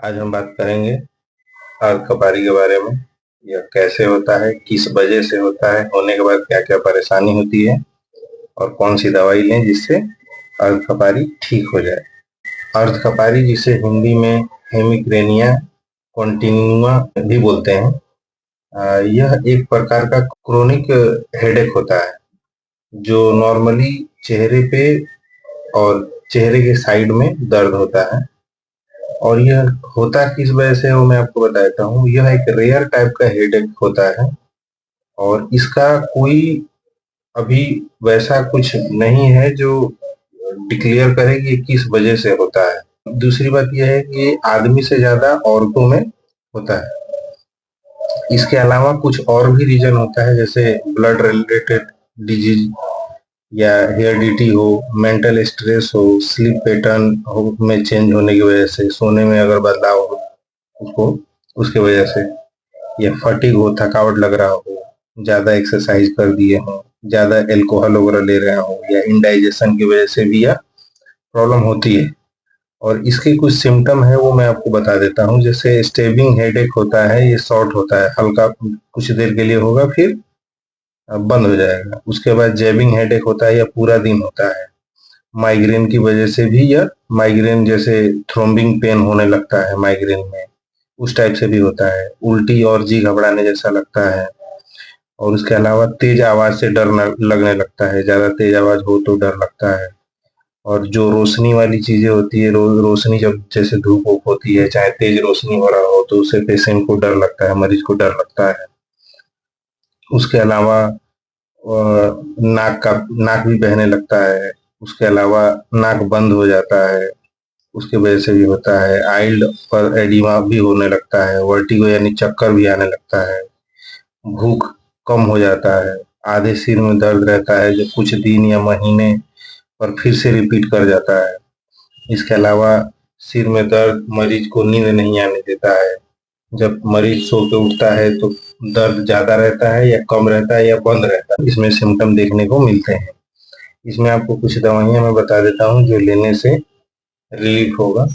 आज हम बात करेंगे अर्धकपारी के बारे में। यह कैसे होता है, किस वजह से होता है, होने के बाद क्या क्या परेशानी होती है और कौन सी दवाई लें जिससे अर्धकपारी ठीक हो जाए। अर्धकपारी जिसे हिंदी में हेमिक्रेनिया कॉन्टिन्यूआ भी बोलते हैं, यह एक प्रकार का क्रोनिक हेडेक होता है जो नॉर्मली चेहरे पे और चेहरे के साइड में दर्द होता है। और यह होता किस वजह से वो मैं आपको बता देता हूँ। यह एक रेयर टाइप का हेडेक होता है और इसका कोई अभी वैसा कुछ नहीं है जो डिक्लेयर करे कि किस वजह से होता है। दूसरी बात यह है कि आदमी से ज्यादा औरतों में होता है। इसके अलावा कुछ और भी रीजन होता है, जैसे ब्लड रिलेटेड डिजीज या हेरिडिटी हो, मेंटल स्ट्रेस हो, स्लीप पैटर्न हो में चेंज होने की वजह से, सोने में अगर बदलाव हो उसको उसके वजह से, या फटीग हो, थकावट लग रहा हो, ज्यादा एक्सरसाइज कर दिए हो, ज्यादा एल्कोहल वगैरह ले रहे हो, या इंडाइजेशन की वजह से भी यह प्रॉब्लम होती है। और इसके कुछ सिम्टम है वो मैं आपको बता देता हूँ। जैसे स्टेबिंग हेडेक होता है, ये शॉर्ट होता है, हल्का कुछ देर के लिए होगा फिर बंद हो जाएगा। उसके बाद जैबिंग हेडेक होता है, या पूरा दिन होता है। माइग्रेन की वजह से भी, या माइग्रेन जैसे थ्रोम्बिंग पेन होने लगता है माइग्रेन में, उस टाइप से भी होता है। उल्टी और जी घबराने जैसा लगता है। और उसके अलावा तेज आवाज से डर लगने लगता है, ज्यादा तेज आवाज हो तो डर लगता है। और जो रोशनी वाली चीजें होती है, रोशनी जब जैसे धूप वूप होती है, चाहे तेज रोशनी हो रहा हो, तो उससे पेशेंट को डर लगता है, मरीज को डर लगता है। उसके अलावा नाक भी बहने लगता है। उसके अलावा नाक बंद हो जाता है, उसके वजह से भी होता है। आइल्ड पर एडिमा भी होने लगता है। वर्टिगो यानी चक्कर भी आने लगता है। भूख कम हो जाता है। आधे सिर में दर्द रहता है जो कुछ दिन या महीने पर फिर से रिपीट कर जाता है। इसके अलावा सिर में दर्द मरीज को नींद नहीं आने देता है। जब मरीज सो के उठता है तो दर्द ज्यादा रहता है या कम रहता है या बंद रहता है, इसमें सिम्टम देखने को मिलते हैं। इसमें आपको कुछ दवाइयां मैं बता देता हूँ जो लेने से रिलीफ होगा।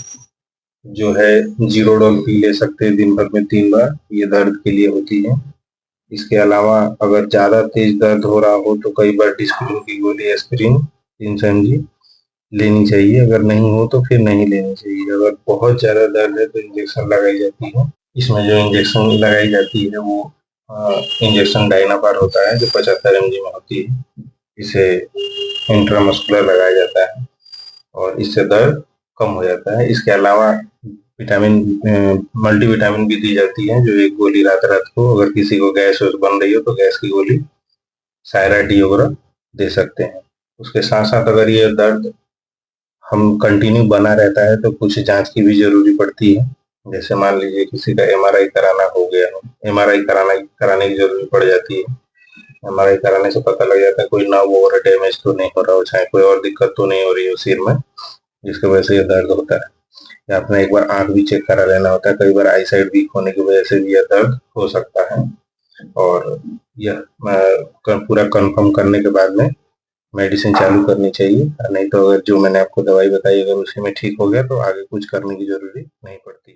जो है, जीरोडोल पी ले सकते हैं दिन भर में 3 बार, ये दर्द के लिए होती है। इसके अलावा अगर ज्यादा तेज दर्द हो रहा हो तो कई बार डिस्प्रिन की गोली, एस्पिरिन 3 mg लेनी चाहिए। अगर नहीं हो तो फिर नहीं लेनी चाहिए। अगर बहुत ज्यादा दर्द है तो इंजेक्शन लगाई जाती है। इसमें जो इंजेक्शन लगाई जाती है वो इंजेक्शन डायनापार होता है जो 75 mg में होती है। इसे इंट्रामस्कुलर लगाया जाता है और इससे दर्द कम हो जाता है। इसके अलावा विटामिन मल्टीविटामिन भी दी जाती है, जो एक गोली रात रात को, अगर किसी को गैस वैस बन रही हो तो गैस की गोली, सायरा डी वगैरह दे सकते हैं। उसके साथ साथ अगर ये दर्द हम कंटिन्यू बना रहता है तो कुछ जांच की भी जरूरी पड़ती है। जैसे मान लीजिए किसी का एमआरआई कराना हो गया हो, एमआरआई कराने की जरूरी पड़ जाती है। एमआरआई कराने से पता लग जाता है कोई नर्व वगैरह डैमेज तो नहीं हो रहा हो, चाहे कोई और दिक्कत तो नहीं हो रही हो सिर में, जिसकी वजह से ये दर्द होता है। या अपना एक बार आंख भी चेक करा लेना होता है, कई बार आई साइड वीक होने की वजह से भी यह दर्द हो सकता है। और यह पूरा कंफर्म करने के बाद में मेडिसिन चालू करनी चाहिए। नहीं तो अगर जो मैंने आपको दवाई बताई अगर उसी में ठीक हो गया तो आगे कुछ करने की जरूरी नहीं पड़ती।